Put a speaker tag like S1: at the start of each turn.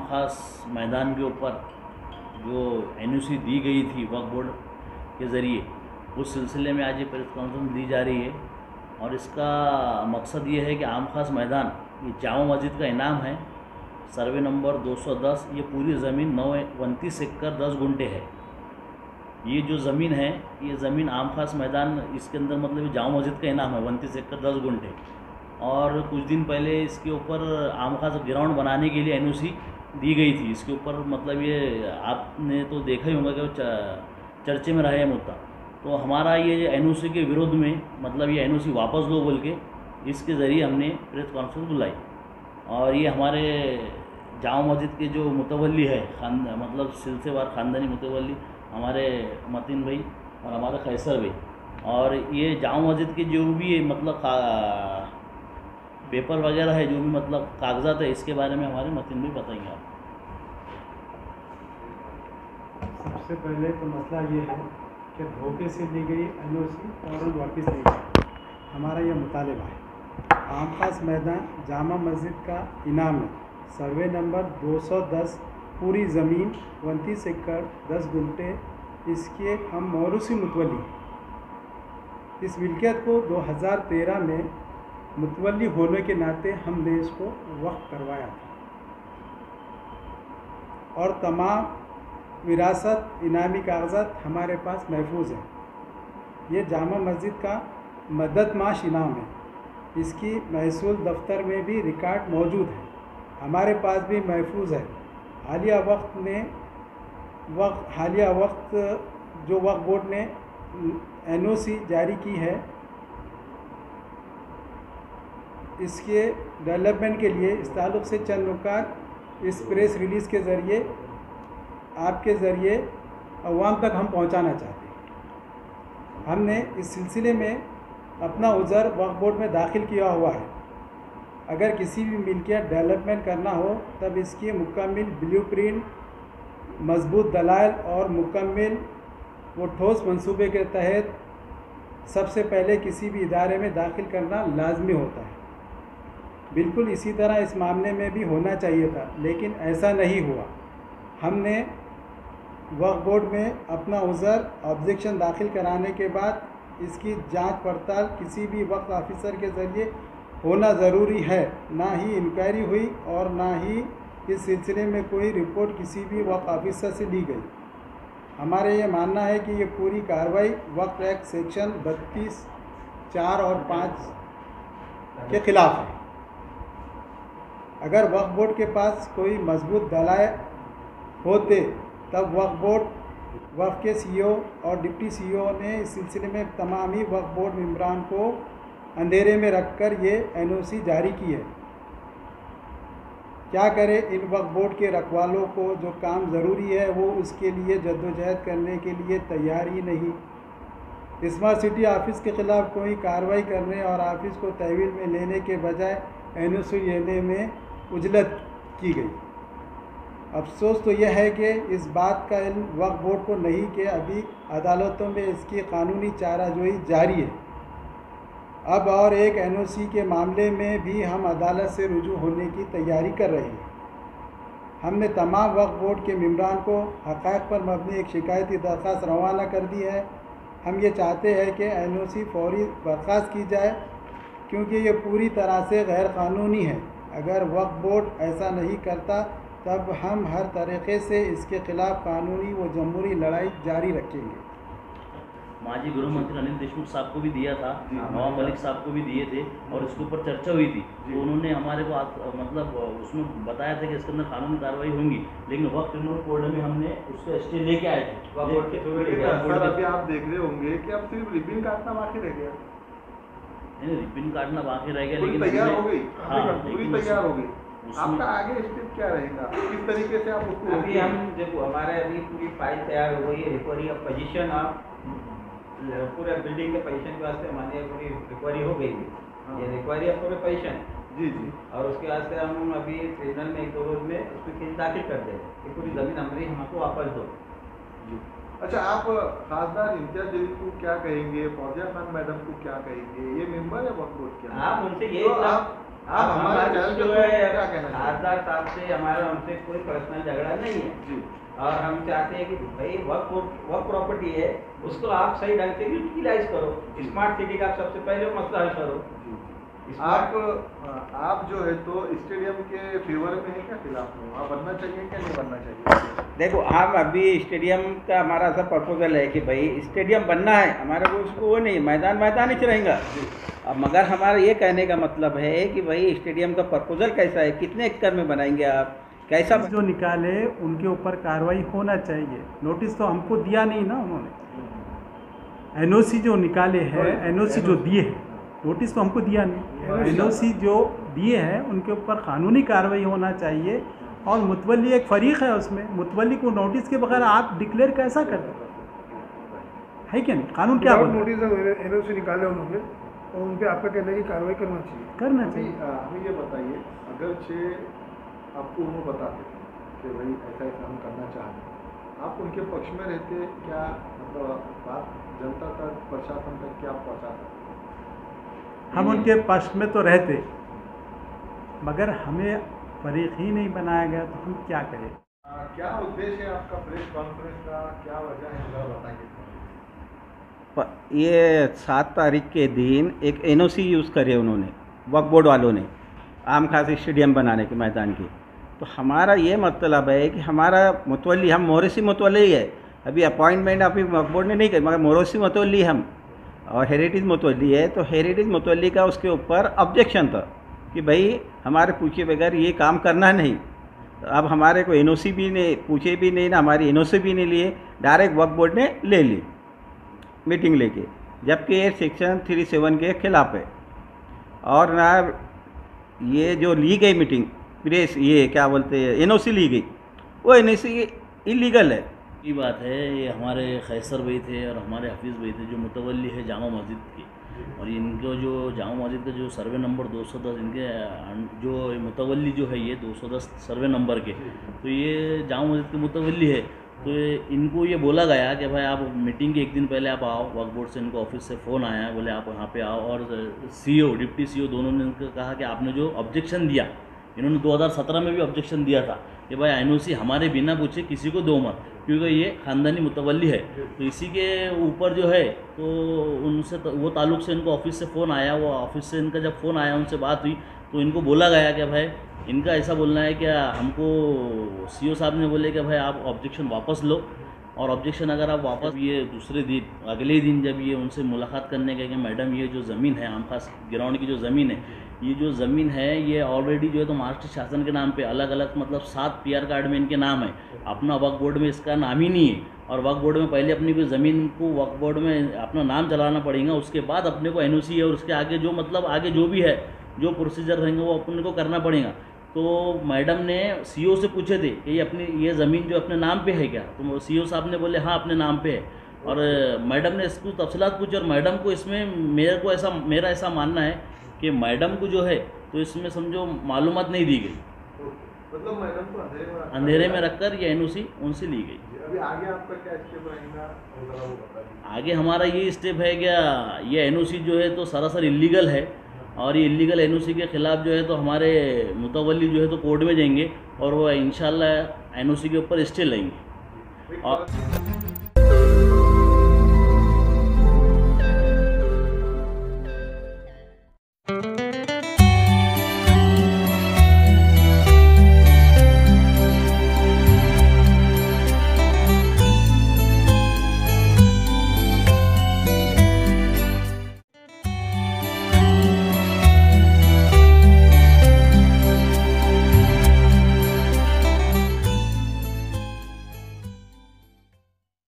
S1: खास मैदान के ऊपर जो एनओसी दी गई थी वक्फ बोर्ड के ज़रिए, उस सिलसिले में आज ये प्रेस कॉन्फ्रेंस दी जा रही है। और इसका मकसद ये है कि आम खास मैदान ये जामा मस्जिद का इनाम है, सर्वे नंबर 210। ये पूरी ज़मीन 29 एकड़ 10 गुंठे है। ये जो ज़मीन है, ये ज़मीन आम खास मैदान, इसके अंदर मतलब ये जामा मस्जिद का इनाम है 29 एकड़ 10 गुंठे। और कुछ दिन पहले इसके ऊपर आम खास ग्राउंड बनाने के लिए एनओसी दी गई थी। इसके ऊपर मतलब ये आपने तो देखा ही होगा कि वो चर्चे में रहा है मुद्दा। तो हमारा ये एनओसी के विरोध में मतलब ये एनओसी वापस लो बोल के इसके ज़रिए हमने प्रेस कॉन्फ्रेंस बुलाई। और ये हमारे जामा मस्जिद के जो मुतवल्ली है मतलब सिलसिलेवार ख़ानदानी मुतवल्ली हमारे मतीन भाई और हमारे कैसर भाई, और ये जामा मस्जिद के जो भी मतलब पेपर वगैरह है, जो भी मतलब कागजात है, इसके बारे में हमारे मतीन भाई बताएंगे आप।
S2: सबसे पहले तो मसला ये है कि धोखे से ली गई एनओसी और वापस ली गई। हमारा यह मुतालिबा है, आम खास मैदान जामा मस्जिद का इनाम है, सर्वे नंबर 210, पूरी ज़मीन 29 एकड़ 10 गुंठे, इसके हम मौरूसी मुतवल्ली। इस मिल्कियत को 2013 में मुतवल्ली होने के नाते हमने इसको वक्फ करवाया था और तमाम विरासत इनामी कागजात हमारे पास महफूज हैं। ये जामा मस्जिद का मदद माश इनाम है, इसकी महसूल दफ्तर में भी रिकॉर्ड मौजूद है, हमारे पास भी महफूज है। हालिया वक्त जो वक्फ बोर्ड ने एनओसी जारी की है, इसके डेवलपमेंट के लिए इस ताल्लुक़ से चंद नुकात इस प्रेस रिलीज़ के ज़रिए आपके ज़रिए अवाम तक हम पहुंचाना चाहते हैं। हमने इस सिलसिले में अपना उज़र वक्फ बोर्ड में दाखिल किया हुआ है। अगर किसी भी मिल्कियत डेवलपमेंट करना हो तब इसकी मुकम्मल ब्लूप्रिंट, मजबूत दलाइल और मुकम्मल वो ठोस मंसूबे के तहत सबसे पहले किसी भी इदारे में दाखिल करना लाजमी होता है। बिल्कुल इसी तरह इस मामले में भी होना चाहिए था, लेकिन ऐसा नहीं हुआ। हमने वक्फ बोर्ड में अपना उज़र ऑब्जेक्शन दाखिल कराने के बाद इसकी जांच पड़ताल किसी भी वक्फ ऑफिसर के ज़रिए होना ज़रूरी है। ना ही इंक्वायरी हुई और ना ही इस सिलसिले में कोई रिपोर्ट किसी भी वक्फ ऑफिसर से ली गई। हमारे ये मानना है कि ये पूरी कार्रवाई वक्फ एक्ट सेक्शन 32, 4 और 5 के ख़िलाफ़ है। अगर वक्फ बोर्ड के पास कोई मजबूत दलाइल होते तब वक्फ के सीईओ और डिप्टी सीईओ ने इस सिलसिले में तमाम ही वक्फ बोर्ड मेंबरान को अंधेरे में रखकर ये एनओसी जारी की है। क्या करे, इन वक्फ बोर्ड के रखवालों को जो काम ज़रूरी है वो उसके लिए जद्दोजहद करने के लिए तैयार ही नहीं। स्मार्ट सिटी ऑफिस के ख़िलाफ़ कोई कार्रवाई करने और ऑफिस को तहवील में लेने के बजाय एनओसी लेने में उजलत की गई। अफसोस तो यह है कि इस बात का इल्म वक्फ बोर्ड को नहीं कि अभी अदालतों में इसकी कानूनी चाराजोई जारी है। अब और एक एनओसी के मामले में भी हम अदालत से रुजू होने की तैयारी कर रहे हैं। हमने तमाम वक्फ बोर्ड के मेंबरान को हक़ाइक़ पर मबनी एक शिकायती दरख्वास्त रवाना कर दी है। हम ये चाहते हैं कि एनओसी फौरी बर्खास्त की जाए, क्योंकि ये पूरी तरह से गैर कानूनी है। अगर वक्फ बोर्ड ऐसा नहीं करता तब हम हर तरीक़े से इसके ख़िलाफ़ कानूनी व जमहूरी लड़ाई जारी रखेंगे।
S1: माजी गृह मंत्री अनिल देशमुख साहब को भी दिया था, नवाब मलिक साहब को भी दिए थे और इसके ऊपर चर्चा हुई थी। तो उन्होंने हमारे को मतलब उसमें बताया था कि इसके अंदर कानूनी कार्रवाई होंगी, लेकिन वक्त ट्रिब्यूनल कोर्ट में हमने उसका स्टे लेके आए थे।
S3: अभी आप देख रहे होंगे कि अब सिर्फ रिबिन काटना बाकी रह गया।
S1: नहीं, रिबिन काटना बाकी रह गया, लेकिन
S3: तैयार हो गई।
S1: हाँ,
S3: पूरी तैयार हो गई। आपका आगे स्टेप क्या रहेगा, किस तरीके से आप उसको?
S4: अभी हम देखो, हमारे अभी पूरी फाइल तैयार हो गई है। रिकवरी ऑफ पोजीशन ऑफ पूरे बिल्डिंग के पोजीशन के वास्ते हमारी पूरी रिकवरी हो गई है। ये रिकवरी ऑफ पूरे पोजीशन
S3: जी। और
S4: उसके वास्ते हम अभी ट्रिब्यूनल में 1-2 रोज में उसमें केस दाखिल कर दें कि पूरी ज़मीन हमारी हमको वापस दो।
S3: अच्छा, आप खासदार इम्तियाज जलील को क्या कहेंगे, फौजिया खान मैडम को क्या कहेंगे? ये मेंबर है वक्फ बोर्ड के?
S4: आप उनसे ये अब
S3: हमारे
S4: हमारा
S3: चैनल
S4: जो
S3: पे
S4: है
S3: क्या कहना चाहिए?
S4: खासदार साहब से हमारा उनसे कोई पर्सनल झगड़ा नहीं है
S3: जी
S4: और हम चाहते हैं कि भाई वर्क प्रॉपर्टी है उसको आप सही ढंग से यूटिलाइज करो। स्मार्ट सिटी का आप सबसे पहले मसला हल करो।
S3: आप जो है तो स्टेडियम के फेवर में है क्या खिलाफ में? वहाँ बनना चाहिए क्या नहीं बनना चाहिए?
S4: देखो हम अभी स्टेडियम का हमारा सब प्रपोजल है कि भाई स्टेडियम बनना है, हमारे को उसको वो नहीं, मैदान मैदान ही रहेगा। अब मगर हमारा ये कहने का मतलब है कि भाई स्टेडियम का प्रपोजल कैसा है, कितने एकड़ में बनाएंगे आप, कैसा
S2: जो निकाले उनके ऊपर कार्रवाई होना चाहिए। नोटिस तो हमको दिया नहीं ना उन्होंने। एनओसी जो निकाले हैं, एनओसी जो दिए हैं, नोटिस तो हमको दिया नहीं। एनओसी जो दिए हैं उनके ऊपर कानूनी कार्रवाई होना चाहिए। और मुतवल्ली एक फ़रीक है, उसमें मुतवल्ली को नोटिस के बगैर आप डिक्लेयर कैसा करते है क्या नहीं? कानून क्या बोलता है?
S5: नोटिस एनओसी निकाले उन्होंने और उन पर आपका कहना है कि कार्रवाई करना चाहिए।
S2: करना चाहिए।
S3: हमें ये बताइए, अगर से आपको वो बताते कि भाई ऐसा ऐसा हम करना चाहते हैं, आप उनके पक्ष में रहते क्या? मतलब बात जनता तक, प्रशासन तक क्या पहुँचाता?
S2: हम उनके पक्ष में तो रहते, मगर हमें फरीक ही नहीं बनाया गया तो हम क्या करें?
S3: क्या उद्देश्य है आपका प्रेस कॉन्फ्रेंस का? क्या वजह है, जरा बताइए।
S4: ये 7 तारीख के दिन एक एनओसी यूज़ करे उन्होंने, वक्फ बोर्ड वालों ने, आम खास स्टेडियम बनाने के मैदान की। तो हमारा ये मतलब है कि हमारा मुतवल्ली, हम मोरसी मुतवल्ली है, अभी अपॉइंटमेंट अभी वक्फ बोर्ड ने नहीं की, मगर मोरसी मुतवल्ली हम और हेरिटेज मुतवल्ली है। तो हेरिटेज मुतवल्ली का उसके ऊपर ऑब्जेक्शन था कि भाई हमारे पूछे बगैर ये काम करना नहीं। तो अब हमारे को एनओसी भी नहीं पूछे भी नहीं ना, हमारी एनओसी भी नहीं लिए, डायरेक्ट वक्फ बोर्ड ने ले ली मीटिंग लेके, जबकि ये सेक्शन 37 के खिलाफ है। और ना ये जो ली गई मीटिंग प्रेस, ये क्या बोलते हैं, एनओसी ली गई, वो एनओसी इलीगल है।
S1: की बात है, ये हमारे खैसर भाई थे और हमारे हफीज़ भाई थे जो मुतवल्ली है जामा मस्जिद के, और इनको जो जामा मस्जिद का जो सर्वे नंबर 210, इनके जो मुतवल्ली जो है ये 210 सर्वे नंबर के, तो ये जामा मस्जिद के मुतवल्ली है। तो इनको ये बोला गया कि भाई आप मीटिंग के एक दिन पहले आप आओ। वक्फ बोर्ड से इनको ऑफिस से फ़ोन आया, बोले आप यहाँ पे आओ। और सीईओ, डिप्टी सीईओ दोनों ने उनको कहा कि आपने जो ऑब्जेक्शन दिया, इन्होंने 2017 में भी ऑब्जेक्शन दिया था कि भाई एनओसी हमारे बिना पूछे किसी को दो मत, क्योंकि ये ख़ानदानी मुतवल्ली है। तो इसी के ऊपर जो है तो उनसे वो ताल्लुक़ से इनको ऑफिस से फ़ोन आया। वो ऑफिस से इनका जब फ़ोन आया, उनसे बात हुई, तो इनको बोला गया कि भाई इनका ऐसा बोलना है कि हमको सीईओ साहब ने बोले कि भाई आप ऑब्जेक्शन वापस लो, और ऑब्जेक्शन अगर आप वापस, ये दूसरे दिन, अगले दिन जब ये उनसे मुलाकात करने गए कि मैडम ये जो ज़मीन है, आम खास ग्राउंड की जो ज़मीन है, ये जो ज़मीन है ये ऑलरेडी जो है तो महाराष्ट्र शासन के नाम पे अलग अलग मतलब 7 पीआर कार्ड में इनके नाम है, अपना वक्फ बोर्ड में इसका नाम ही नहीं है। और वक्फ बोर्ड में पहले अपनी कोई ज़मीन को वक्फ बोर्ड में अपना नाम चलाना पड़ेगा, उसके बाद अपने को एनओसी है, और उसके आगे जो मतलब आगे जो भी है, जो प्रोसीजर रहेंगे वो अपने को करना पड़ेगा। तो मैडम ने सीईओ से पूछे थे कि ये अपनी ये ज़मीन जो अपने नाम पे है क्या, तो सीईओ साहब ने बोले हाँ अपने नाम पे है। और मैडम ने इसको तफसीलात पूछी, और मैडम को इसमें मेरा ऐसा मानना है कि मैडम को जो है तो इसमें समझो मालूमात नहीं दी गई,
S3: मतलब मैडम को
S1: अंधेरे में रखकर ये एनओसी उनसे ली गई।
S3: अभी आगे आपका क्या स्टेप रहेगा, वो बता दीजिए।
S1: आगे हमारा ये स्टेप है क्या, ये एनओसी जो है तो सरासर इलीगल है, और ये इलीगल एनओसी के ख़िलाफ़ जो है तो हमारे मुतवल्ली जो है तो कोर्ट में जाएंगे, और वो इंशाल्लाह एनओसी के ऊपर स्टे लेंगे। और